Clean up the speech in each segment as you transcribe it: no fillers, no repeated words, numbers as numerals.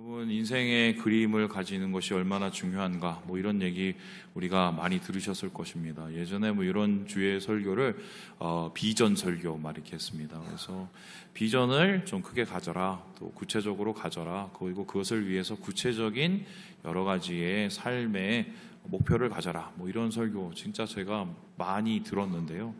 여러분, 인생의 그림을 가지는 것이 얼마나 중요한가, 이런 얘기 우리가 많이 들으셨을 것입니다. 예전에 이런 주의 설교를 비전 설교 이렇게 했습니다. 그래서 비전을 좀 크게 가져라, 또 구체적으로 가져라, 그리고 그것을 위해서 구체적인 여러 가지의 삶의 목표를 가져라, 이런 설교 진짜 제가 많이 들었는데요.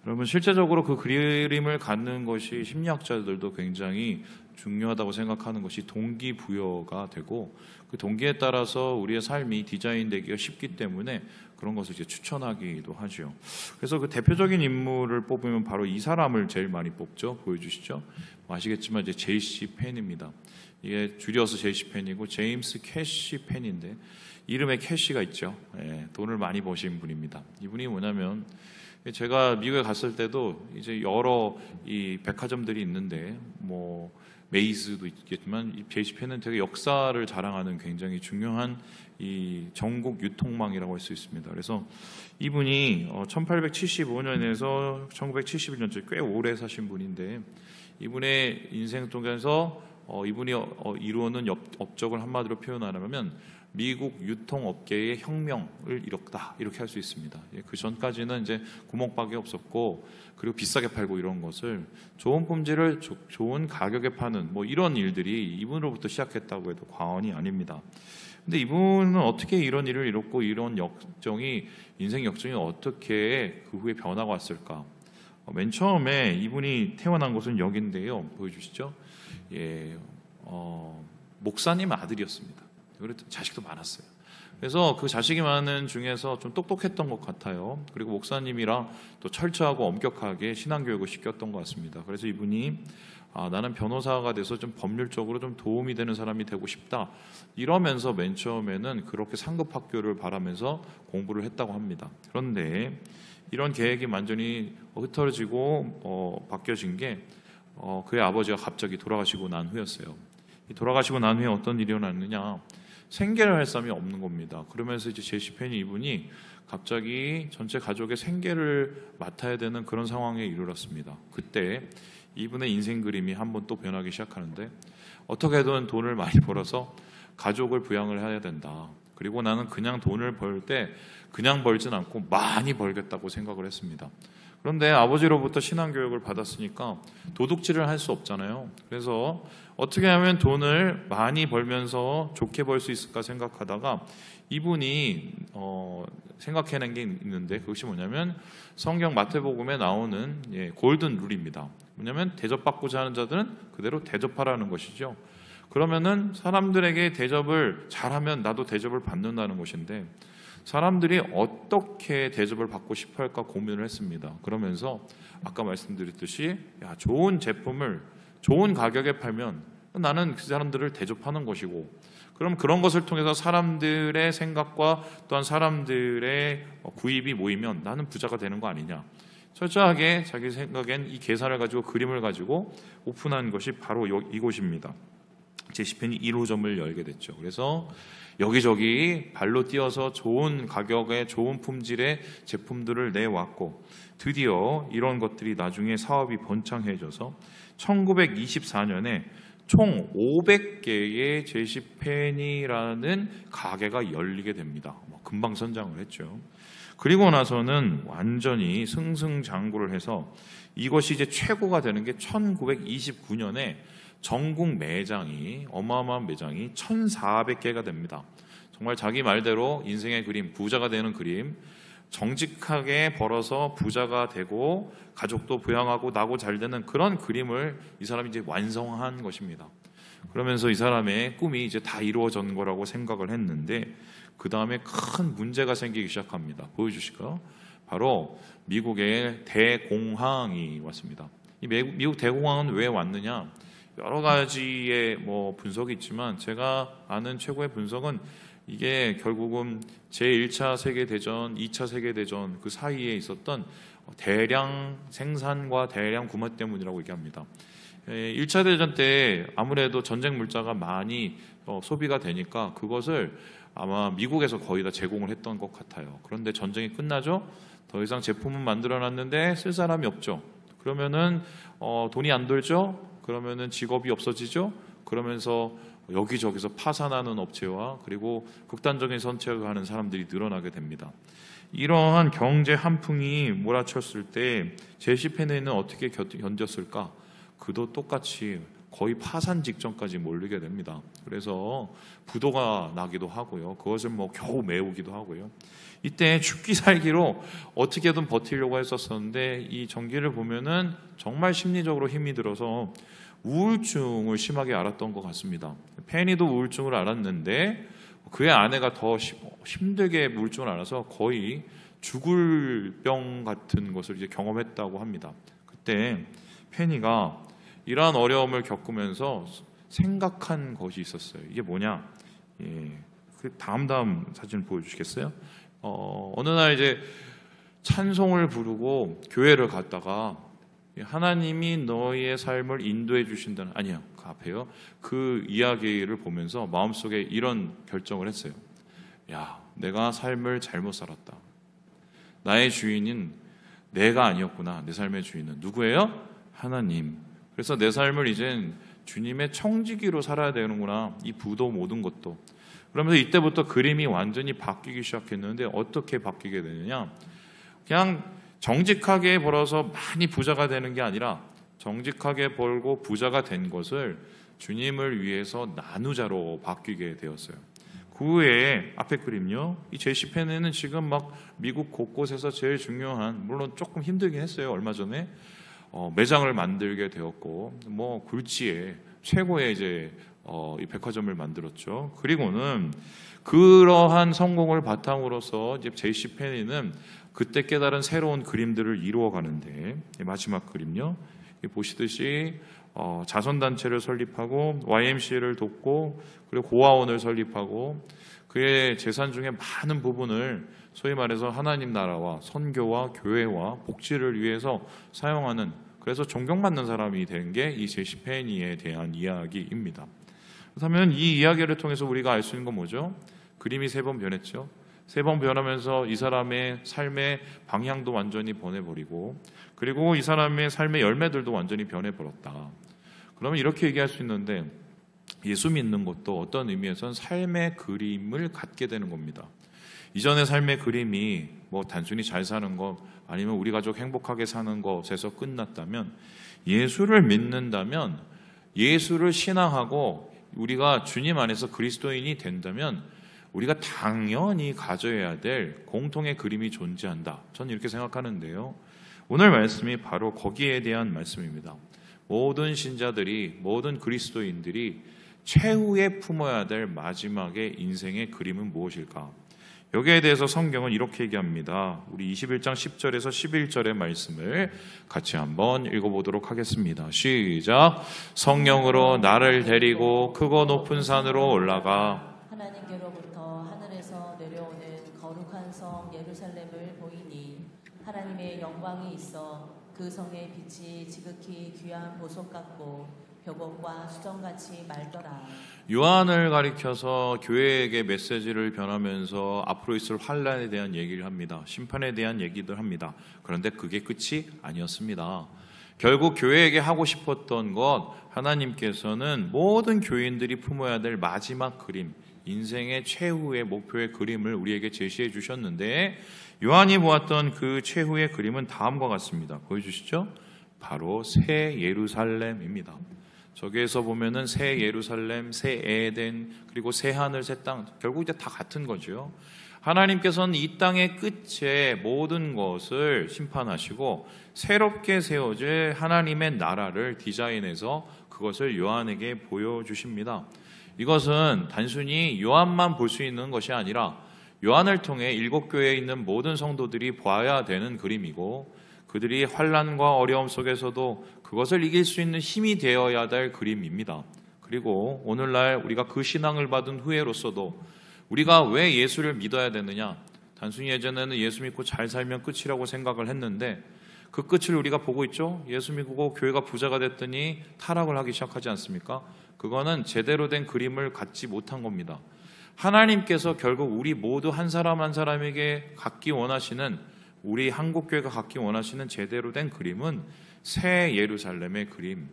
여러분, 실제적으로 그 그림을 갖는 것이 심리학자들도 굉장히 중요하다고 생각하는 것이 동기부여가 되고, 그 동기에 따라서 우리의 삶이 디자인되기가 쉽기 때문에 그런 것을 이제 추천하기도 하죠. 그래서 그 대표적인 인물을 뽑으면 바로 이 사람을 제일 많이 뽑죠. 보여주시죠. 아시겠지만 이제 제이씨 펜입니다. 이게 줄여서 제이씨 펜이고 제임스 캐시 펜인데, 이름에 캐시가 있죠. 돈을 많이 버신 분입니다. 이분이 뭐냐면, 제가 미국에 갔을 때도 이제 여러 이 백화점들이 있는데 메이즈도 있겠지만 이 제이씨펜은 되게 역사를 자랑하는 굉장히 중요한 이 전국 유통망이라고 할 수 있습니다. 그래서 이분이 1875년에서 1971년째 꽤 오래 사신 분인데, 이분의 인생 속에서 이분이 이루어놓은 업적을 한마디로 표현하려면 미국 유통업계의 혁명을 이뤘다, 이렇게 할 수 있습니다. 그 전까지는 이제 구멍밖에 없었고, 그리고 비싸게 팔고 이런 것을 좋은 품질을 좋은 가격에 파는 이런 일들이 이분으로부터 시작했다고 해도 과언이 아닙니다. 근데 이분은 어떻게 이런 일을 이뤘고, 이런 인생 역정이 어떻게 그 후에 변화가 왔을까? 맨 처음에 이분이 태어난 곳은 여기인데요. 보여주시죠? 목사님 아들이었습니다. 그리고 자식도 많았어요. 그래서 그 자식이 많은 중에서 좀 똑똑했던 것 같아요. 그리고 목사님이랑 또 철저하고 엄격하게 신앙교육을 시켰던 것 같습니다. 그래서 이분이 나는 변호사가 돼서 좀 법률적으로 좀 도움이 되는 사람이 되고 싶다, 이러면서 맨 처음에는 그렇게 상급 학교를 바라면서 공부를 했다고 합니다. 그런데 이런 계획이 완전히 흩어지고 바뀌어진 게 그의 아버지가 갑자기 돌아가시고 난 후였어요. 돌아가시고 난 후에 어떤 일이 일어났느냐, 생계를 할 사람이 없는 겁니다. 그러면서 이제 제이씨펜이 이분이 갑자기 전체 가족의 생계를 맡아야 되는 그런 상황에 이르렀습니다. 그때 이분의 인생 그림이 한번 또 변하기 시작하는데, 어떻게든 돈을 많이 벌어서 가족을 부양을 해야 된다. 그리고 나는 그냥 돈을 벌 때 그냥 벌진 않고 많이 벌겠다고 생각을 했습니다. 그런데 아버지로부터 신앙교육을 받았으니까 도둑질을 할 수 없잖아요. 그래서 어떻게 하면 돈을 많이 벌면서 좋게 벌 수 있을까 생각하다가 이분이 생각해낸 게 있는데, 그것이 뭐냐면 성경 마태복음에 나오는 골든 룰입니다. 뭐냐면 대접받고자 하는 자들은 그대로 대접하라는 것이죠. 그러면은 사람들에게 대접을 잘하면 나도 대접을 받는다는 것인데, 사람들이 어떻게 대접을 받고 싶어 할까 고민을 했습니다. 그러면서 아까 말씀드렸듯이 좋은 제품을 좋은 가격에 팔면 나는 그 사람들을 대접하는 것이고, 그럼 그런 것을 통해서 사람들의 생각과 또한 사람들의 구입이 모이면 나는 부자가 되는 거 아니냐. 철저하게 자기 생각엔 이 계산을 가지고 그림을 가지고 오픈한 것이 바로 이곳입니다. 제이씨펜이 1호점을 열게 됐죠. 그래서 여기저기 발로 뛰어서 좋은 가격에 좋은 품질의 제품들을 내왔고, 드디어 이런 것들이 나중에 사업이 번창해져서 1924년에 총 500개의 제이씨펜이라는 가게가 열리게 됩니다. 금방 선장을 했죠. 그리고 나서는 완전히 승승장구를 해서 이것이 이제 최고가 되는 게 1929년에 전국 매장이, 어마어마한 매장이 1,400개가 됩니다. 정말 자기 말대로 인생의 그림, 부자가 되는 그림, 정직하게 벌어서 부자가 되고 가족도 부양하고 나고 잘 되는 그런 그림을 이 사람이 이제 완성한 것입니다. 그러면서 이 사람의 꿈이 이제 다 이루어진 거라고 생각을 했는데, 그 다음에 큰 문제가 생기기 시작합니다. 보여주실까요? 바로 미국의 대공황이 왔습니다. 이 미국 대공황은 왜 왔느냐? 여러 가지의 분석이 있지만 제가 아는 최고의 분석은 이게 결국은 제1차 세계대전, 2차 세계대전 그 사이에 있었던 대량 생산과 대량 구매 때문이라고 얘기합니다. 1차 대전 때 아무래도 전쟁 물자가 많이 소비가 되니까 그것을 아마 미국에서 거의 다 제공을 했던 것 같아요. 그런데 전쟁이 끝나죠? 더 이상 제품은 만들어놨는데 쓸 사람이 없죠. 그러면은 돈이 안 돌죠? 그러면은 직업이 없어지죠? 그러면서 여기저기서 파산하는 업체와 그리고 극단적인 선택을 하는 사람들이 늘어나게 됩니다. 이러한 경제 한풍이 몰아쳤을 때 제시페네는 어떻게 견뎠을까? 그도 똑같이 거의 파산 직전까지 몰리게 됩니다. 그래서 부도가 나기도 하고요. 그것을 겨우 메우기도 하고요. 이때 죽기 살기로 어떻게든 버티려고 했었었는데 이 전기를 보면은 정말 심리적으로 힘이 들어서 우울증을 심하게 앓았던 것 같습니다. 페니도 우울증을 앓았는데 그의 아내가 더 힘들게 우울증을 앓아서 거의 죽을 병 같은 것을 이제 경험했다고 합니다. 그때 페니가 이러한 어려움을 겪으면서 생각한 것이 있었어요. 이게 뭐냐? 그 다음 사진을 보여주시겠어요? 어느 날 이제 찬송을 부르고 교회를 갔다가 하나님이 너희의 삶을 인도해 주신다는, 아니요, 그 앞에요. 그 이야기를 보면서 마음속에 이런 결정을 했어요. 야, 내가 삶을 잘못 살았다. 나의 주인은 내가 아니었구나. 내 삶의 주인은 누구예요? 하나님. 그래서 내 삶을 이젠 주님의 청지기로 살아야 되는구나. 이 부도 모든 것도. 그러면서 이때부터 그림이 완전히 바뀌기 시작했는데 어떻게 바뀌게 되느냐? 그냥 정직하게 벌어서 많이 부자가 되는 게 아니라 정직하게 벌고 부자가 된 것을 주님을 위해서 나누자로 바뀌게 되었어요. 그 외에 앞에 그림요. 이 제시페네는 지금 미국 곳곳에서 제일 중요한, 물론 조금 힘들긴 했어요. 얼마 전에 매장을 만들게 되었고, 굴지에 최고의 이제 이 백화점을 만들었죠. 그리고는 그러한 성공을 바탕으로서 이제 제시페니는 그때 깨달은 새로운 그림들을 이루어가는데, 마지막 그림요. 보시듯이 자선단체를 설립하고 YMCA를 돕고 그리고 고아원을 설립하고 그의 재산 중에 많은 부분을 소위 말해서 하나님 나라와 선교와 교회와 복지를 위해서 사용하는, 그래서 존경받는 사람이 된 게 이 제시페니에 대한 이야기입니다. 그렇다면 이 이야기를 통해서 우리가 알 수 있는 건 뭐죠? 그림이 3번 변했죠. 3번 변하면서 이 사람의 삶의 방향도 완전히 변해버리고 그리고 이 사람의 삶의 열매들도 완전히 변해버렸다. 그러면 이렇게 얘기할 수 있는데 예수 믿는 것도 어떤 의미에서는 삶의 그림을 갖게 되는 겁니다. 이전의 삶의 그림이 단순히 잘 사는 것 아니면 우리 가족 행복하게 사는 것에서 끝났다면, 예수를 믿는다면, 예수를 신앙하고 우리가 주님 안에서 그리스도인이 된다면 우리가 당연히 가져야 될 공통의 그림이 존재한다. 저는 이렇게 생각하는데요. 오늘 말씀이 바로 거기에 대한 말씀입니다. 모든 신자들이, 모든 그리스도인들이 최후에 품어야 될 마지막의 인생의 그림은 무엇일까? 여기에 대해서 성경은 이렇게 얘기합니다. 우리 21장 10절에서 11절의 말씀을 같이 한번 읽어보도록 하겠습니다. 시작. 성령으로 나를 데리고 크고 높은 산으로 올라가 하나님께로부터 하늘에서 내려오는 거룩한 성 예루살렘을 보이니 하나님의 영광이 있어 그 성의 빛이 지극히 귀한 보석 같고 벽옥과 수정같이 맑더라. 요한을 가리켜서 교회에게 메시지를 변하면서 앞으로 있을 환란에 대한 얘기를 합니다. 심판에 대한 얘기들 합니다. 그런데 그게 끝이 아니었습니다. 결국 교회에게 하고 싶었던 것, 하나님께서는 모든 교인들이 품어야 될 마지막 그림, 인생의 최후의 목표의 그림을 우리에게 제시해 주셨는데, 요한이 보았던 그 최후의 그림은 다음과 같습니다. 보여주시죠? 바로 새 예루살렘입니다. 저기에서 보면은 새 예루살렘, 새 에덴, 그리고 새 하늘, 새 땅, 결국 이제 다 같은 거죠. 하나님께서는 이 땅의 끝에 모든 것을 심판하시고 새롭게 세워질 하나님의 나라를 디자인해서 그것을 요한에게 보여주십니다. 이것은 단순히 요한만 볼 수 있는 것이 아니라 요한을 통해 7교회에 있는 모든 성도들이 봐야 되는 그림이고, 그들이 환난과 어려움 속에서도 그것을 이길 수 있는 힘이 되어야 될 그림입니다. 그리고 오늘날 우리가 그 신앙을 받은 후에로서도 우리가 왜 예수를 믿어야 되느냐? 단순히 예전에는 예수 믿고 잘 살면 끝이라고 생각을 했는데 그 끝을 우리가 보고 있죠? 예수 믿고 교회가 부자가 됐더니 타락을 하기 시작하지 않습니까? 그거는 제대로 된 그림을 갖지 못한 겁니다. 하나님께서 결국 우리 모두 한 사람 한 사람에게 갖기 원하시는, 우리 한국교회가 갖기 원하시는 제대로 된 그림은 새 예루살렘의 그림,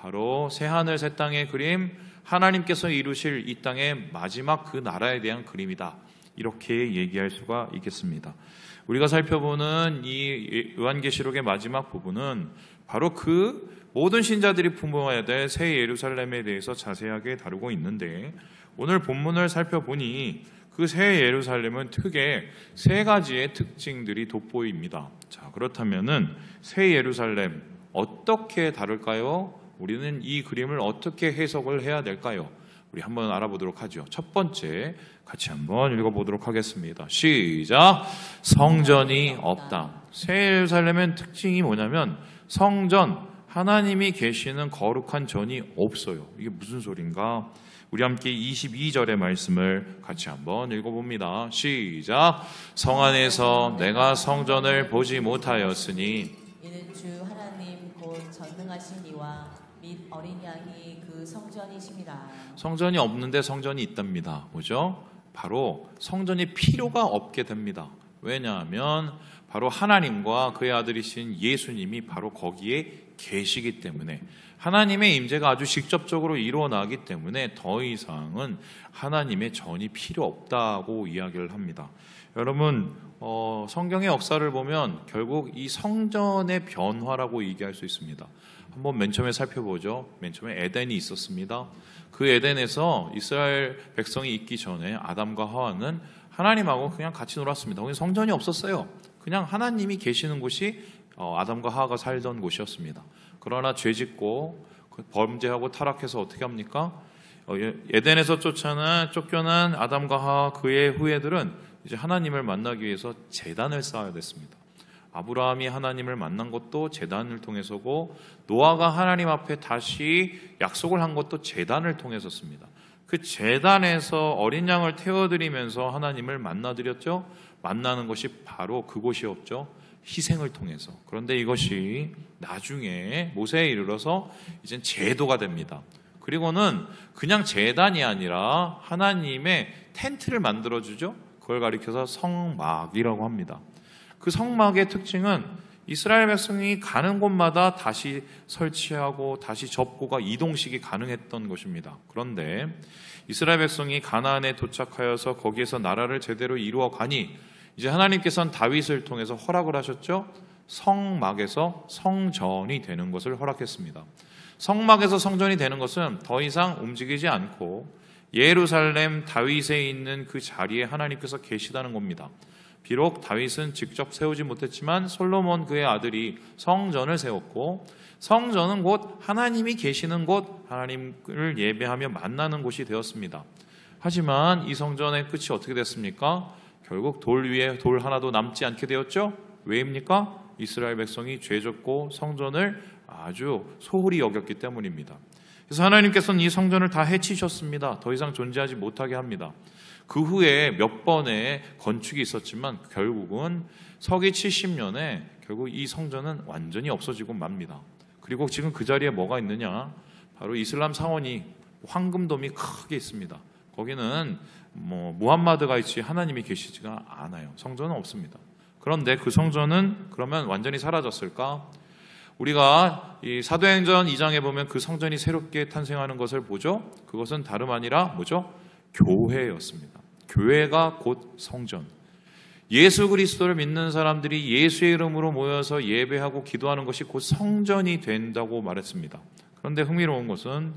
바로 새하늘 새 땅의 그림, 하나님께서 이루실 이 땅의 마지막 그 나라에 대한 그림이다. 이렇게 얘기할 수가 있겠습니다. 우리가 살펴보는 이 요한계시록의 마지막 부분은 바로 그 모든 신자들이 품어야 될 새 예루살렘에 대해서 자세하게 다루고 있는데, 오늘 본문을 살펴보니 그 새 예루살렘은 크게 세 가지의 특징들이 돋보입니다. 자, 그렇다면은 새 예루살렘 어떻게 다룰까요? 우리는 이 그림을 어떻게 해석을 해야 될까요? 우리 한번 알아보도록 하죠. 첫 번째, 같이 한번 읽어보도록 하겠습니다. 시작! 성전이 없다. 새 예루살렘의 특징이 뭐냐면 성전, 하나님이 계시는 거룩한 전이 없어요. 이게 무슨 소린가? 우리 함께 22절의 말씀을 같이 한번 읽어봅니다. 시작! 성 안에서 내가 성전을 보지 못하였으니 이는 주 하나님 곧 전능하신 이와 및 어린 양이 그 성전이심이라. 성전이 없는데 성전이 있답니다. 뭐죠? 바로 성전이 필요가 없게 됩니다. 왜냐하면 바로 하나님과 그의 아들이신 예수님이 바로 거기에 계시기 때문에, 하나님의 임재가 아주 직접적으로 일어나기 때문에 더 이상은 하나님의 전이 필요 없다고 이야기를 합니다. 여러분, 성경의 역사를 보면 결국 이 성전의 변화라고 얘기할 수 있습니다. 한번 맨 처음에 살펴보죠. 맨 처음에 에덴이 있었습니다. 그 에덴에서 이스라엘 백성이 있기 전에 아담과 하와는 하나님하고 그냥 같이 놀았습니다. 거기 성전이 없었어요. 그냥 하나님이 계시는 곳이 아담과 하와가 살던 곳이었습니다. 그러나 죄짓고 범죄하고 타락해서 어떻게 합니까? 에덴에서 쫓겨난 아담과 하와 그의 후예들은 이제 하나님을 만나기 위해서 제단을 쌓아야 됐습니다. 아브라함이 하나님을 만난 것도 제단을 통해서고, 노아가 하나님 앞에 다시 약속을 한 것도 제단을 통해서였습니다. 그 제단에서 어린 양을 태워드리면서 하나님을 만나드렸죠. 만나는 것이 바로 그곳이었죠. 희생을 통해서. 그런데 이것이 나중에 모세에 이르러서 이젠 제도가 됩니다. 그리고는 그냥 제단이 아니라 하나님의 텐트를 만들어주죠. 그걸 가리켜서 성막이라고 합니다. 그 성막의 특징은 이스라엘 백성이 가는 곳마다 다시 설치하고 다시 접고가 이동식이 가능했던 것입니다. 그런데 이스라엘 백성이 가나안에 도착하여서 거기에서 나라를 제대로 이루어 가니 이제 하나님께서는 다윗을 통해서 허락을 하셨죠. 성막에서 성전이 되는 것을 허락했습니다. 성막에서 성전이 되는 것은 더 이상 움직이지 않고 예루살렘 다윗에 있는 그 자리에 하나님께서 계시다는 겁니다. 비록 다윗은 직접 세우지 못했지만 솔로몬 그의 아들이 성전을 세웠고, 성전은 곧 하나님이 계시는 곳, 하나님을 예배하며 만나는 곳이 되었습니다. 하지만 이 성전의 끝이 어떻게 됐습니까? 결국 돌 위에 돌 하나도 남지 않게 되었죠. 왜입니까? 이스라엘 백성이 죄졌고 성전을 아주 소홀히 여겼기 때문입니다. 그래서 하나님께서는 이 성전을 다 해치셨습니다. 더 이상 존재하지 못하게 합니다. 그 후에 몇 번의 건축이 있었지만 결국은 서기 70년에 결국 이 성전은 완전히 없어지고 맙니다. 그리고 지금 그 자리에 뭐가 있느냐? 바로 이슬람 사원이 황금돔이 크게 있습니다. 거기는 무함마드가 있지 하나님이 계시지가 않아요. 성전은 없습니다. 그런데 그 성전은 그러면 완전히 사라졌을까? 우리가 이 사도행전 2장에 보면 그 성전이 새롭게 탄생하는 것을 보죠. 그것은 다름 아니라 뭐죠? 교회였습니다. 교회가 곧 성전. 예수 그리스도를 믿는 사람들이 예수의 이름으로 모여서 예배하고 기도하는 것이 곧 성전이 된다고 말했습니다. 그런데 흥미로운 것은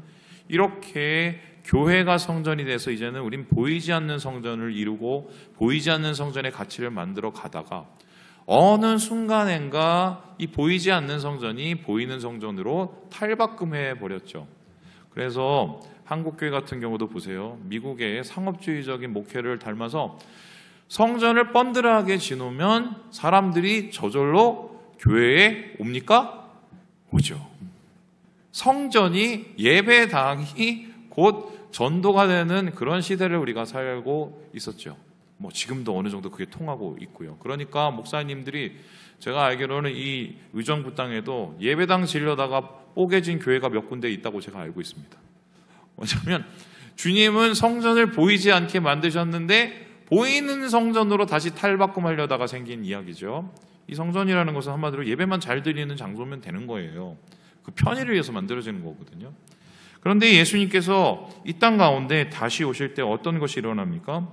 이렇게 교회가 성전이 돼서 이제는 우린 보이지 않는 성전을 이루고 보이지 않는 성전의 가치를 만들어 가다가 어느 순간엔가 이 보이지 않는 성전이 보이는 성전으로 탈바꿈해 버렸죠. 그래서 한국교회 같은 경우도 보세요. 미국의 상업주의적인 목회를 닮아서 성전을 뻔드하게 지놓으면 사람들이 저절로 교회에 옵니까? 오죠. 성전이 예배당이 곧 전도가 되는 그런 시대를 우리가 살고 있었죠. 지금도 어느 정도 그게 통하고 있고요. 그러니까 목사님들이 제가 알기로는 이 의정부 땅에도 예배당 지려다가 뽀개진 교회가 몇 군데 있다고 제가 알고 있습니다. 왜냐하면 주님은 성전을 보이지 않게 만드셨는데 보이는 성전으로 다시 탈바꿈하려다가 생긴 이야기죠. 이 성전이라는 것은 한마디로 예배만 잘 드리는 장소면 되는 거예요. 그 편의를 위해서 만들어지는 거거든요. 그런데 예수님께서 이 땅 가운데 다시 오실 때 어떤 것이 일어납니까?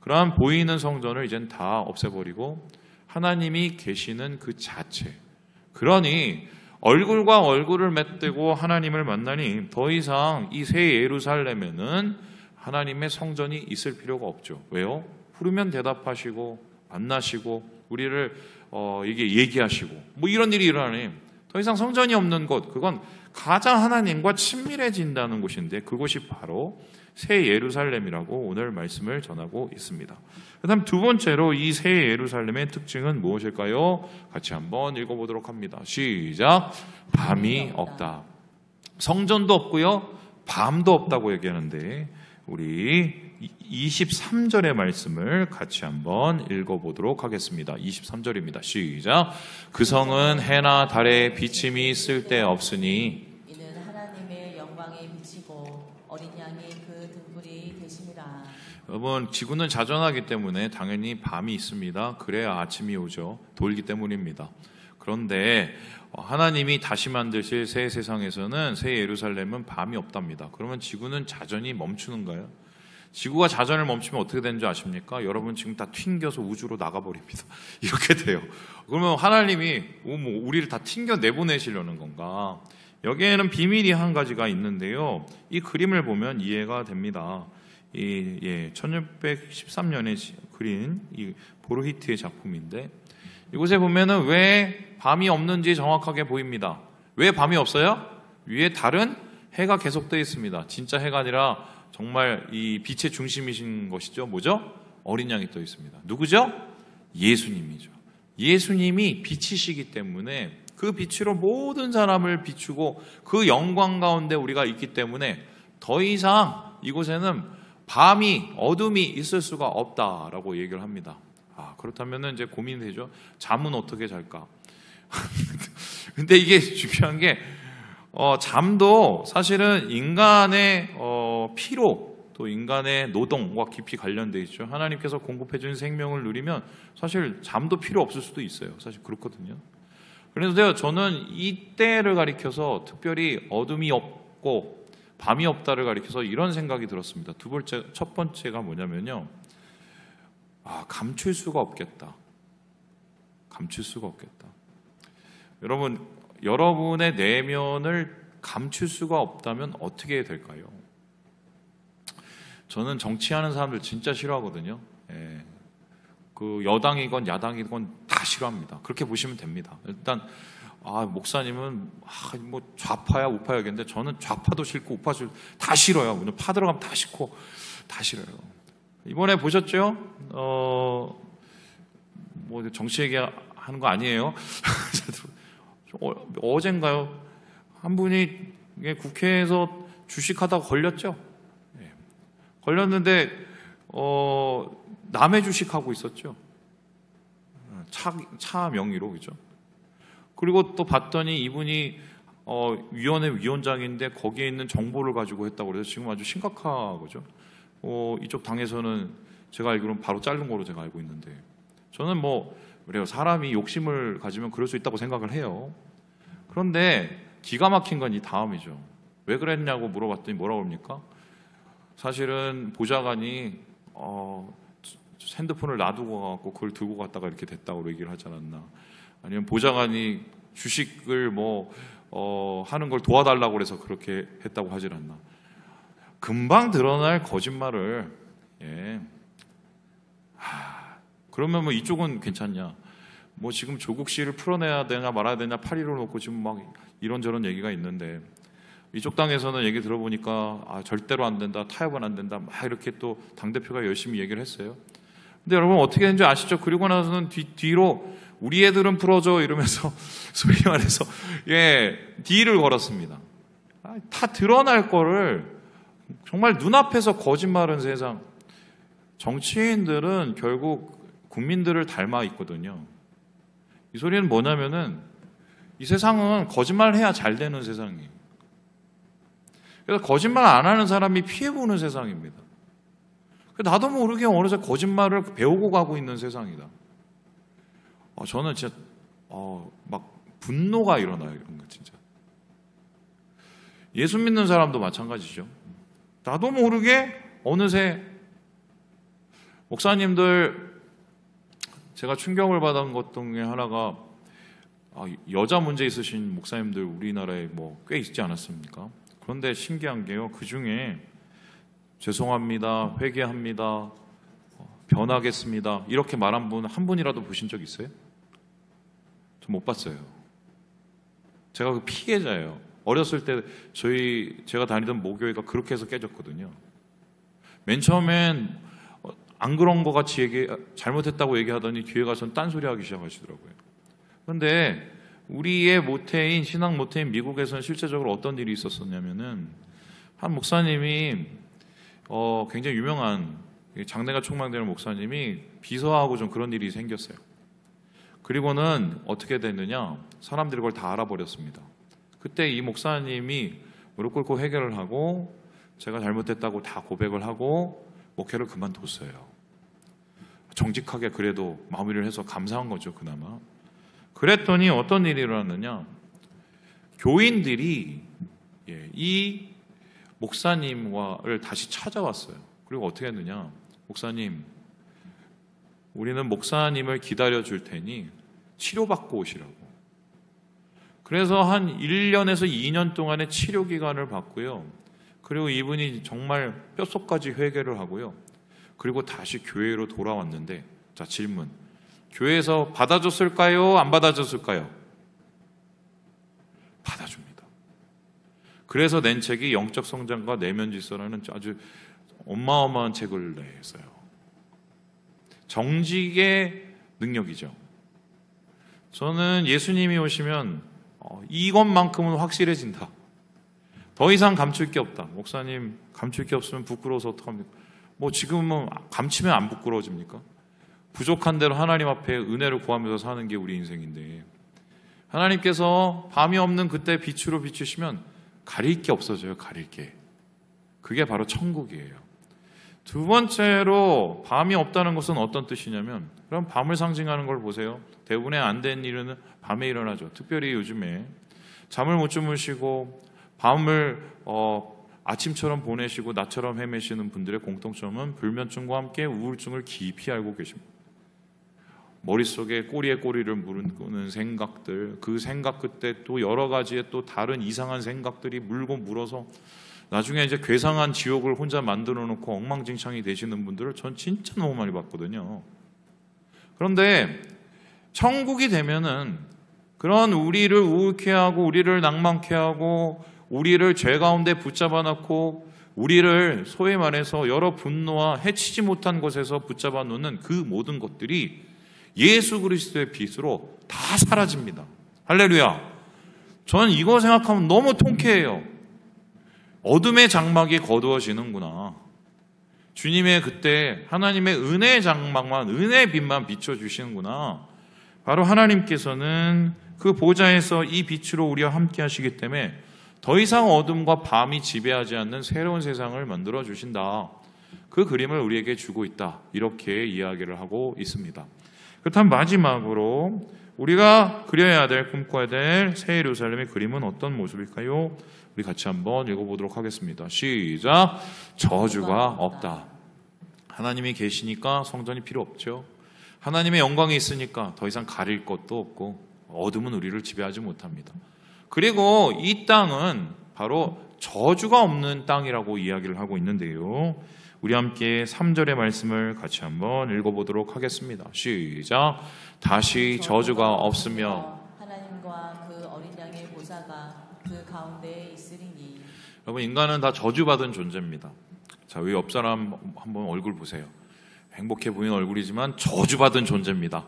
그러한 보이는 성전을 이젠 다 없애버리고 하나님이 계시는 그 자체. 그러니 얼굴과 얼굴을 맞대고 하나님을 만나니 더 이상 이 새 예루살렘에는 하나님의 성전이 있을 필요가 없죠. 왜요? 부르면 대답하시고 만나시고 우리를 이게 얘기하시고 뭐 이런 일이 일어나니 더 이상 성전이 없는 곳, 그건 가장 하나님과 친밀해진다는 곳인데 그곳이 바로 새 예루살렘이라고 오늘 말씀을 전하고 있습니다. 그 다음 두 번째로 이 새 예루살렘의 특징은 무엇일까요? 같이 한번 읽어보도록 합니다. 시작. 밤이 없다. 성전도 없고요, 밤도 없다고 얘기하는데 우리 23절의 말씀을 같이 한번 읽어보도록 하겠습니다. 23절입니다. 시작. 그 성은 해나 달의 비침이 쓸데없으니 이는 하나님의 영광에 비치고 어린 양이 그 등불이 되심이라. 여러분, 지구는 자전하기 때문에 당연히 밤이 있습니다. 그래야 아침이 오죠. 돌기 때문입니다. 그런데 하나님이 다시 만드실 새 세상에서는 새 예루살렘은 밤이 없답니다. 그러면 지구는 자전이 멈추는가요? 지구가 자전을 멈추면 어떻게 되는 줄 아십니까? 여러분 지금 다 튕겨서 우주로 나가버립니다. 이렇게 돼요. 그러면 하나님이 우리를 다 튕겨 내보내시려는 건가? 여기에는 비밀이 한 가지가 있는데요. 이 그림을 보면 이해가 됩니다. 1613년에 그린 이 보르히트의 작품인데 이곳에 보면은 왜 밤이 없는지 정확하게 보입니다. 왜 밤이 없어요? 위에 달은 해가 계속 떠 있습니다. 진짜 해가 아니라 정말 이 빛의 중심이신 것이죠. 뭐죠? 어린 양이 떠 있습니다. 누구죠? 예수님이죠. 예수님이 빛이시기 때문에 그 빛으로 모든 사람을 비추고 그 영광 가운데 우리가 있기 때문에 더 이상 이곳에는 밤이, 어둠이 있을 수가 없다라고 얘기를 합니다. 그렇다면 이제 고민이 되죠. 잠은 어떻게 잘까? 근데 이게 중요한 게 잠도 사실은 인간의 피로 또 인간의 노동과 깊이 관련되어 있죠. 하나님께서 공급해 주신 생명을 누리면 사실 잠도 필요 없을 수도 있어요. 사실 그렇거든요. 그래서 저는 이때를 가리켜서 특별히 어둠이 없고 밤이 없다를 가리켜서 이런 생각이 들었습니다. 첫 번째가 뭐냐면요. 감출 수가 없겠다. 감출 수가 없겠다. 여러분, 여러분의 내면을 감출 수가 없다면 어떻게 될까요? 저는 정치하는 사람들 진짜 싫어하거든요. 그 여당이건 야당이건 다 싫어합니다. 그렇게 보시면 됩니다. 일단 목사님은 뭐 좌파야 우파야겠는데 저는 좌파도 싫고 우파도 싫고 다 싫어요. 그냥 파 들어가면 다 싫고 다 싫어요. 이번에 보셨죠? 뭐 정치 얘기하는 거 아니에요? 어젠가요? 한 분이 국회에서 주식하다가 걸렸죠. 걸렸는데 남의 주식하고 있었죠. 차 명의로, 그죠? 그리고 또 봤더니 이분이 위원회 위원장인데 거기에 있는 정보를 가지고 했다고 그래서 지금 아주 심각하거죠. 이쪽 당에서는 제가 알기로는 바로 자른 거로 제가 알고 있는데 저는 그래요. 사람이 욕심을 가지면 그럴 수 있다고 생각을 해요. 그런데 기가 막힌 건 이 다음이죠. 왜 그랬냐고 물어봤더니 뭐라고 합니까? 사실은 보좌관이 핸드폰을 놔두고 가고 그걸 들고 갔다가 이렇게 됐다고 얘기를 하지 않았나? 아니면 보좌관이 주식을 하는 걸 도와달라고 해서 그렇게 했다고 하질 않나? 금방 드러날 거짓말을 그러면 이쪽은 괜찮냐? 지금 조국 씨를 풀어내야 되냐 말아야 되냐 파리로 놓고 지금 막 이런저런 얘기가 있는데 이쪽 당에서는 얘기 들어보니까 절대로 안 된다, 타협은 안 된다, 막 이렇게 또 당대표가 열심히 얘기를 했어요. 근데 여러분 어떻게 된지 아시죠? 그리고 나서는 뒤로 우리 애들은 풀어줘 이러면서 소위 말해서 딜을 걸었습니다. 다 드러날 거를 정말 눈앞에서 거짓말은 세상. 정치인들은 결국 국민들을 닮아 있거든요. 이 소리는 뭐냐면은 이 세상은 거짓말을 해야 잘 되는 세상이에요. 그래서 거짓말 안 하는 사람이 피해보는 세상입니다. 나도 모르게 어느새 거짓말을 배우고 가고 있는 세상이다. 저는 진짜 막 분노가 일어나요. 이런 거 진짜. 예수 믿는 사람도 마찬가지죠. 나도 모르게 어느새 목사님들 제가 충격을 받은 것 중에 하나가 여자 문제 있으신 목사님들 우리나라에 꽤 있지 않았습니까? 그런데 신기한 게요. 그 중에 죄송합니다, 회개합니다, 변하겠습니다 이렇게 말한 분 한 분이라도 보신 적 있어요? 저 못 봤어요. 제가 그 피해자예요. 어렸을 때 제가 다니던 모교회가 그렇게 해서 깨졌거든요. 맨 처음엔 안 그런 거 같이 잘못했다고 얘기하더니 뒤에 가서는 딴소리 하기 시작하시더라고요. 그런데 우리의 모태인, 신앙 모태인 미국에서는 실제적으로 어떤 일이 있었었냐면은 한 목사님이 굉장히 유명한 장래가 촉망되는 목사님이 비서하고 좀 그런 일이 생겼어요. 그리고는 어떻게 됐느냐, 사람들이 그걸 다 알아버렸습니다. 그때 이 목사님이 무릎 꿇고 회개를 하고 제가 잘못했다고 다 고백을 하고 목회를 그만뒀어요. 정직하게 그래도 마무리를 해서 감사한 거죠, 그나마. 그랬더니 어떤 일이 일어났느냐, 교인들이 이 목사님을 다시 찾아왔어요. 그리고 어떻게 했느냐, 목사님, 우리는 목사님을 기다려줄 테니 치료받고 오시라고. 그래서 한 1년에서 2년 동안의 치료 기간을 받고요. 그리고 이분이 정말 뼛속까지 회개를 하고요. 그리고 다시 교회로 돌아왔는데, 자, 질문. 교회에서 받아줬을까요? 안 받아줬을까요? 받아줍니다. 그래서 낸 책이 영적 성장과 내면 질서라는 아주 어마어마한 책을 냈어요. 정직의 능력이죠. 저는 예수님이 오시면 이것만큼은 확실해진다. 더 이상 감출 게 없다. 목사님, 감출 게 없으면 부끄러워서 어떡합니까? 지금은 감추면 안 부끄러워집니까? 부족한 대로 하나님 앞에 은혜를 구하면서 사는 게 우리 인생인데, 하나님께서 밤이 없는 그때 빛으로 비추시면 가릴 게 없어져요. 가릴 게. 그게 바로 천국이에요. 두 번째로 밤이 없다는 것은 어떤 뜻이냐면, 그럼 밤을 상징하는 걸 보세요. 대부분의 안 된 일은 밤에 일어나죠. 특별히 요즘에 잠을 못 주무시고 밤을 아침처럼 보내시고 낮처럼 헤매시는 분들의 공통점은 불면증과 함께 우울증을 깊이 알고 계십니다. 머릿속에 꼬리에 꼬리를 물는 생각들, 그 생각 끝에 또 여러 가지의 또 다른 이상한 생각들이 물고 물어서 나중에 이제 괴상한 지옥을 혼자 만들어 놓고 엉망진창이 되시는 분들을 전 진짜 너무 많이 봤거든요. 그런데 천국이 되면은 그런 우리를 우울케 하고 우리를 낭만케 하고 우리를 죄 가운데 붙잡아 놓고 우리를 소위 말해서 여러 분노와 해치지 못한 곳에서 붙잡아 놓는 그 모든 것들이 예수 그리스도의 빛으로 다 사라집니다. 할렐루야. 저는 이거 생각하면 너무 통쾌해요. 어둠의 장막이 거두어지는구나. 주님의 그때 하나님의 은혜의 장막만, 은혜의 빛만 비춰주시는구나. 바로 하나님께서는 그 보좌에서 이 빛으로 우리와 함께 하시기 때문에 더 이상 어둠과 밤이 지배하지 않는 새로운 세상을 만들어 주신다. 그 그림을 우리에게 주고 있다. 이렇게 이야기를 하고 있습니다. 그렇다면 마지막으로 우리가 그려야 될, 꿈꿔야 될 새 예루살렘의 그림은 어떤 모습일까요? 우리 같이 한번 읽어보도록 하겠습니다. 시작. 저주가 없다. 하나님이 계시니까 성전이 필요 없죠. 하나님의 영광이 있으니까 더 이상 가릴 것도 없고 어둠은 우리를 지배하지 못합니다. 그리고 이 땅은 바로 저주가 없는 땅이라고 이야기를 하고 있는데요. 우리 함께 3절의 말씀을 같이 한번 읽어보도록 하겠습니다. 시작. 다시 저주가 없으며 하나님과 그 어린 양의 보좌가 그 가운데에 있으리니. 여러분, 인간은 다 저주받은 존재입니다. 자, 우리 옆 사람 한번 얼굴 보세요. 행복해 보이는 얼굴이지만 저주받은 존재입니다.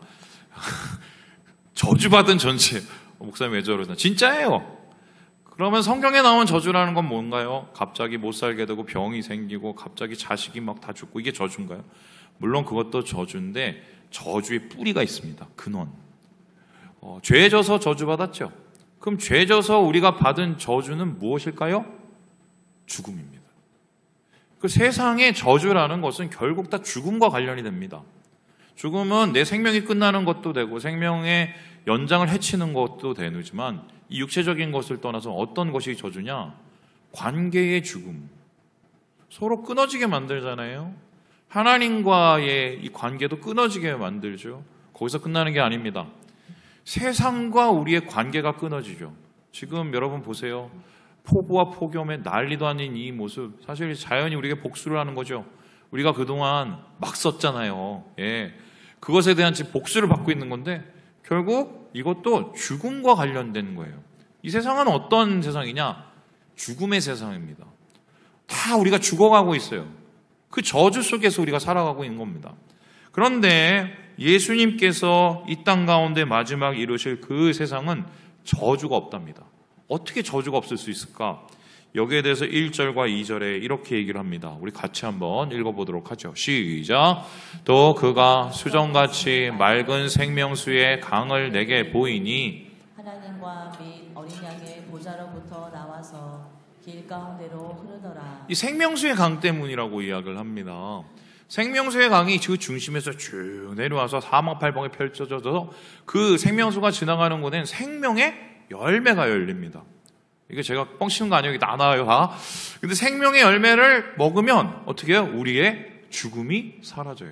저주받은 존재. 목사님 왜 저러나? 진짜예요. 그러면 성경에 나온 저주라는 건 뭔가요? 갑자기 못 살게 되고 병이 생기고 갑자기 자식이 막 다 죽고, 이게 저주인가요? 물론 그것도 저주인데 저주의 뿌리가 있습니다. 근원. 죄 져서 저주받았죠. 그럼 죄 져서 우리가 받은 저주는 무엇일까요? 죽음입니다. 그 세상의 저주라는 것은 결국 다 죽음과 관련이 됩니다. 죽음은 내 생명이 끝나는 것도 되고 생명의 연장을 해치는 것도 되지만 이 육체적인 것을 떠나서 어떤 것이 저주냐? 관계의 죽음. 서로 끊어지게 만들잖아요. 하나님과의 이 관계도 끊어지게 만들죠. 거기서 끝나는 게 아닙니다. 세상과 우리의 관계가 끊어지죠. 지금 여러분 보세요. 폭우와 폭염에 난리도 아닌 이 모습, 사실 자연이 우리에게 복수를 하는 거죠. 우리가 그동안 막 썼잖아요. 예. 그것에 대한 복수를 받고 있는 건데 결국 이것도 죽음과 관련된 거예요. 이 세상은 어떤 세상이냐? 죽음의 세상입니다. 다 우리가 죽어가고 있어요. 그 저주 속에서 우리가 살아가고 있는 겁니다. 그런데 예수님께서 이 땅 가운데 마지막 이루실 그 세상은 저주가 없답니다. 어떻게 저주가 없을 수 있을까? 여기에 대해서 1절과 2절에 이렇게 얘기를 합니다. 우리 같이 한번 읽어보도록 하죠. 시작. 또 그가 수정같이 맑은 생명수의 강을 내게 보이니 하나님과 및 어린 양의 보좌로부터 나와서 길 가운데로 흐르더라. 이 생명수의 강 때문이라고 이야기를 합니다. 생명수의 강이 그 중심에서 쭉 내려와서 사방팔방에 펼쳐져서 그 생명수가 지나가는 곳엔 생명의 열매가 열립니다. 이게 제가 뻥치는 거 아니에요. 이게 다 나와요, 다. 근데 생명의 열매를 먹으면 어떻게 해요? 우리의 죽음이 사라져요.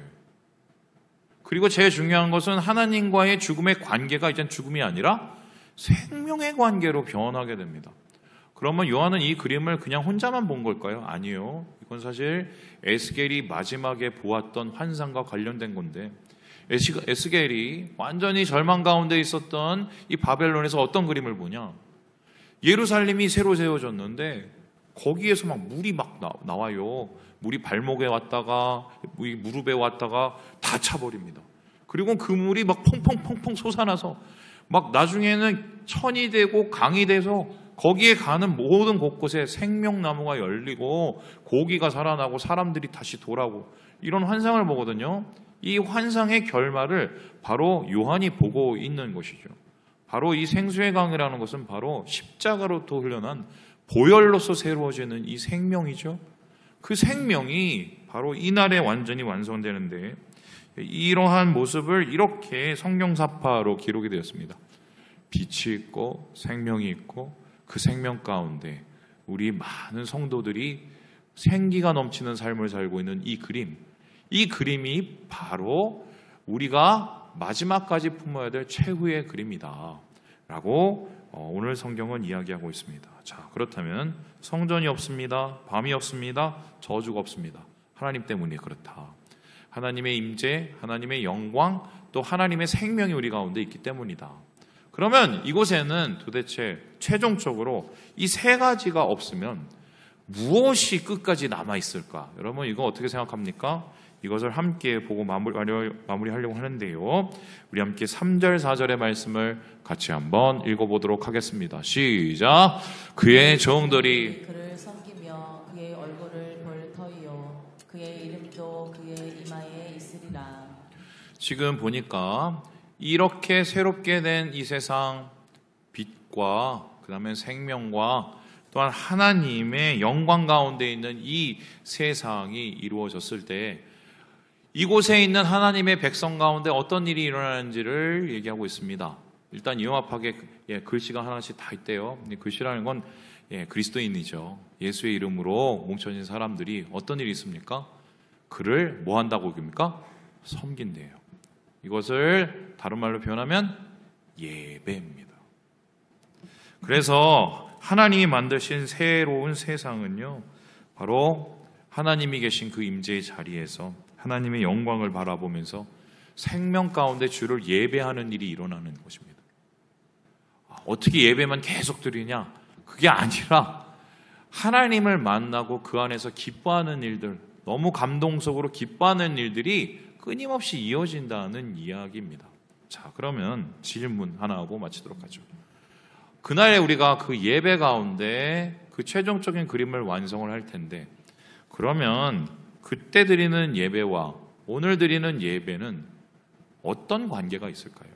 그리고 제일 중요한 것은 하나님과의 죽음의 관계가 이젠 죽음이 아니라 생명의 관계로 변하게 됩니다. 그러면 요한은 이 그림을 그냥 혼자만 본 걸까요? 아니요. 이건 사실 에스겔이 마지막에 보았던 환상과 관련된 건데, 에스겔이 완전히 절망 가운데 있었던 이 바벨론에서 어떤 그림을 보냐? 예루살렘이 새로 세워졌는데 거기에서 막 물이 막 나와요. 물이 발목에 왔다가 무릎에 왔다가 다 차버립니다. 그리고 그 물이 막 펑펑펑펑 솟아나서 막 나중에는 천이 되고 강이 돼서 거기에 가는 모든 곳곳에 생명나무가 열리고 고기가 살아나고 사람들이 다시 돌아오고 이런 환상을 보거든요. 이 환상의 결말을 바로 요한이 보고 있는 것이죠. 바로 이 생수의 강이라는 것은 바로 십자가로부터 흘러난 보혈로서 새로워지는 이 생명이죠. 그 생명이 바로 이날에 완전히 완성되는데 이러한 모습을 이렇게 성경사파로 기록이 되었습니다. 빛이 있고 생명이 있고 그 생명 가운데 우리 많은 성도들이 생기가 넘치는 삶을 살고 있는 이 그림이 바로 우리가 마지막까지 품어야 될 최후의 그림이다 라고 오늘 성경은 이야기하고 있습니다. 자, 그렇다면 성전이 없습니다. 밤이 없습니다. 저주가 없습니다. 하나님 때문에 그렇다. 하나님의 임재, 하나님의 영광, 또 하나님의 생명이 우리 가운데 있기 때문이다. 그러면 이곳에는 도대체 최종적으로 이 세 가지가 없으면 무엇이 끝까지 남아있을까? 여러분 이거 어떻게 생각합니까? 이것을 함께 보고 마무리하려고 하는데요. 우리 함께 3절, 4절의 말씀을 같이 한번 읽어보도록 하겠습니다. 시작! 그의 종들이 그를 섬기며 그의 얼굴을 볼 터이요 그의 이름도 그의 이마에 있으리라. 지금 보니까 이렇게 새롭게 된 이 세상 빛과 그 다음에 생명과 또한 하나님의 영광 가운데 있는 이 세상이 이루어졌을 때 이곳에 있는 하나님의 백성 가운데 어떤 일이 일어나는지를 얘기하고 있습니다. 일단 이용합하게 글씨가 하나씩 다 있대요. 글씨라는 건 그리스도인이죠. 예수의 이름으로 뭉쳐진 사람들이 어떤 일이 있습니까? 그를 뭐 한다고 얘기합니까? 섬긴대요. 이것을 다른 말로 표현하면 예배입니다. 그래서 하나님이 만드신 새로운 세상은요, 바로 하나님이 계신 그 임재의 자리에서 하나님의 영광을 바라보면서 생명 가운데 주를 예배하는 일이 일어나는 것입니다. 어떻게 예배만 계속 드리냐? 그게 아니라 하나님을 만나고 그 안에서 기뻐하는 일들, 너무 감동적으로 기뻐하는 일들이 끊임없이 이어진다는 이야기입니다. 자, 그러면 질문 하나 하고 마치도록 하죠. 그날에 우리가 그 예배 가운데 그 최종적인 그림을 완성을 할 텐데, 그러면 그때 드리는 예배와 오늘 드리는 예배는 어떤 관계가 있을까요?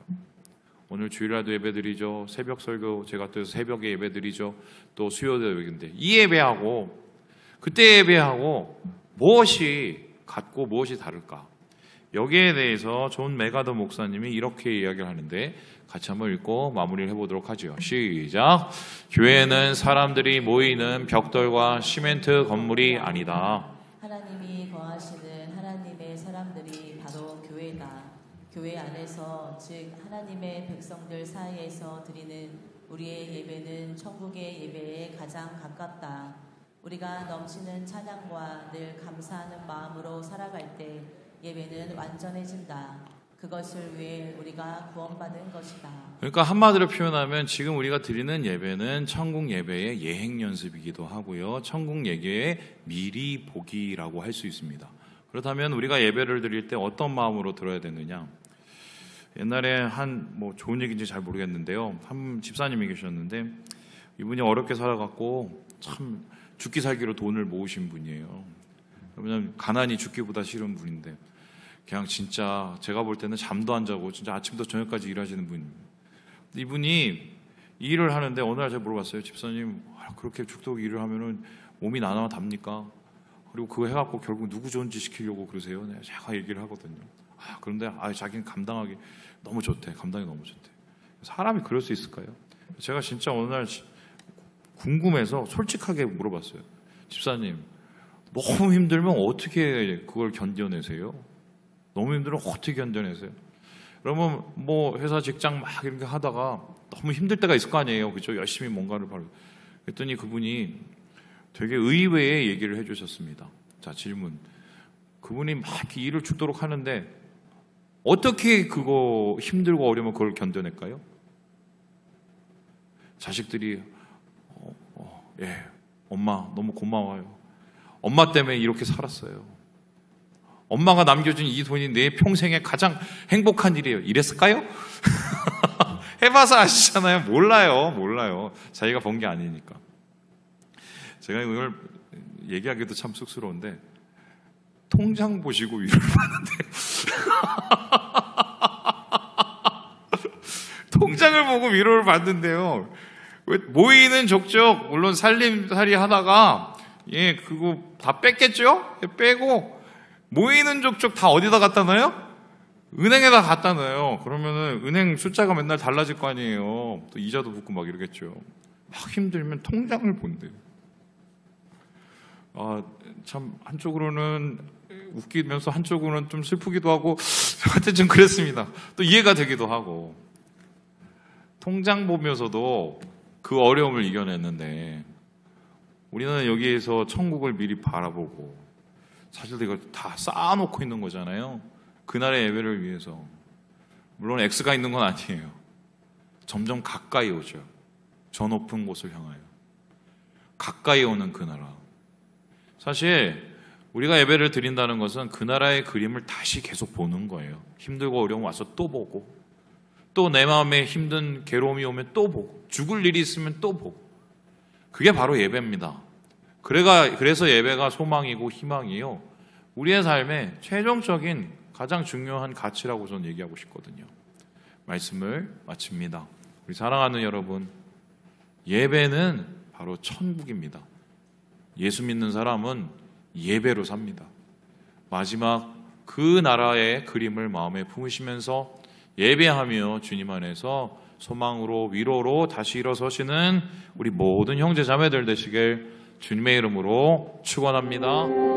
오늘 주일날도 예배 드리죠. 새벽 설교 제가 또 새벽에 예배 드리죠. 또 수요일도 예배인데 이 예배하고 그때 예배하고 무엇이 같고 무엇이 다를까? 여기에 대해서 존 메가더 목사님이 이렇게 이야기를 하는데 같이 한번 읽고 마무리를 해보도록 하죠. 시작. 교회는 사람들이 모이는 벽돌과 시멘트 건물이 아니다. 하나님이 거하시는 하나님의 사람들이 바로 교회다. 교회 안에서 즉 하나님의 백성들 사이에서 드리는 우리의 예배는 천국의 예배에 가장 가깝다. 우리가 넘치는 찬양과 늘 감사하는 마음으로 살아갈 때 예배는 완전해진다. 그것을 위해 우리가 구원받은 것이다. 그러니까 한마디로 표현하면 지금 우리가 드리는 예배는 천국 예배의 예행 연습이기도 하고요. 천국 예배의 미리 보기라고 할 수 있습니다. 그렇다면 우리가 예배를 드릴 때 어떤 마음으로 들어야 되느냐? 옛날에 좋은 얘기인지 잘 모르겠는데요. 한 집사님이 계셨는데 이분이 어렵게 살아갖고 참 죽기 살기로 돈을 모으신 분이에요. 왜냐면 가난이 죽기보다 싫은 분인데 그냥 진짜 제가 볼 때는 잠도 안 자고 진짜 아침부터 저녁까지 일하시는 분입니다. 이분이 일을 하는데 어느 날 제가 물어봤어요. 집사님 그렇게 죽도록 일을 하면은 몸이 나답니까? 그리고 그거 해갖고 결국 누구 좋은 짓 시키려고 그러세요? 제가 얘기를 하거든요. 그런데 자기는 감당하기 너무 좋대. 감당이 너무 좋대. 사람이 그럴 수 있을까요? 제가 진짜 어느 날 궁금해서 솔직하게 물어봤어요. 집사님 너무 힘들면 어떻게 그걸 견뎌내세요? 너무 힘들면 어떻게 견뎌내세요? 그러면 회사 직장 막 이렇게 하다가 너무 힘들 때가 있을 거 아니에요. 그죠? 열심히 뭔가를 그랬더니 그분이 되게 의외의 얘기를 해주셨습니다. 자, 질문. 그분이 막 일을 죽도록 하는데 어떻게 그거 힘들고 어려우면 그걸 견뎌낼까요? 자식들이 예, 엄마 너무 고마워요. 엄마 때문에 이렇게 살았어요. 엄마가 남겨준 이 돈이 내 평생에 가장 행복한 일이에요. 이랬을까요? 해봐서 아시잖아요. 몰라요. 자기가 번 게 아니니까. 제가 이걸 얘기하기도 참 쑥스러운데 통장 보시고 위로를 받는데 통장을 보고 위로를 받는데요. 모이는 족족 물론 살림살이 하다가 그거 다 뺐겠죠? 빼고 모이는 족족 다 어디다 갖다 놔요? 은행에다 갖다 놔요. 그러면은 은행 숫자가 맨날 달라질 거 아니에요. 또 이자도 붙고 막 이러겠죠. 막 힘들면 통장을 본대요. 참 한쪽으로는 웃기면서 한쪽으로는 좀 슬프기도 하고 하여튼 좀 그랬습니다. 또 이해가 되기도 하고 통장 보면서도 그 어려움을 이겨냈는데 우리는 여기에서 천국을 미리 바라보고 사실 이거 다 쌓아놓고 있는 거잖아요. 그날의 예배를 위해서. 물론 X가 있는 건 아니에요. 점점 가까이 오죠. 저 높은 곳을 향하여 가까이 오는 그 나라. 사실 우리가 예배를 드린다는 것은 그 나라의 그림을 다시 계속 보는 거예요. 힘들고 어려움 와서 또 보고 또 내 마음에 힘든 괴로움이 오면 또 보고 죽을 일이 있으면 또 보고 그게 바로 예배입니다. 그래서 예배가 소망이고 희망이요. 우리의 삶의 최종적인 가장 중요한 가치라고 저는 얘기하고 싶거든요. 말씀을 마칩니다. 우리 사랑하는 여러분, 예배는 바로 천국입니다. 예수 믿는 사람은 예배로 삽니다. 마지막 그 나라의 그림을 마음에 품으시면서 예배하며 주님 안에서 소망으로 위로로 다시 일어서시는 우리 모든 형제 자매들 되시길 주님의 이름으로 축원합니다.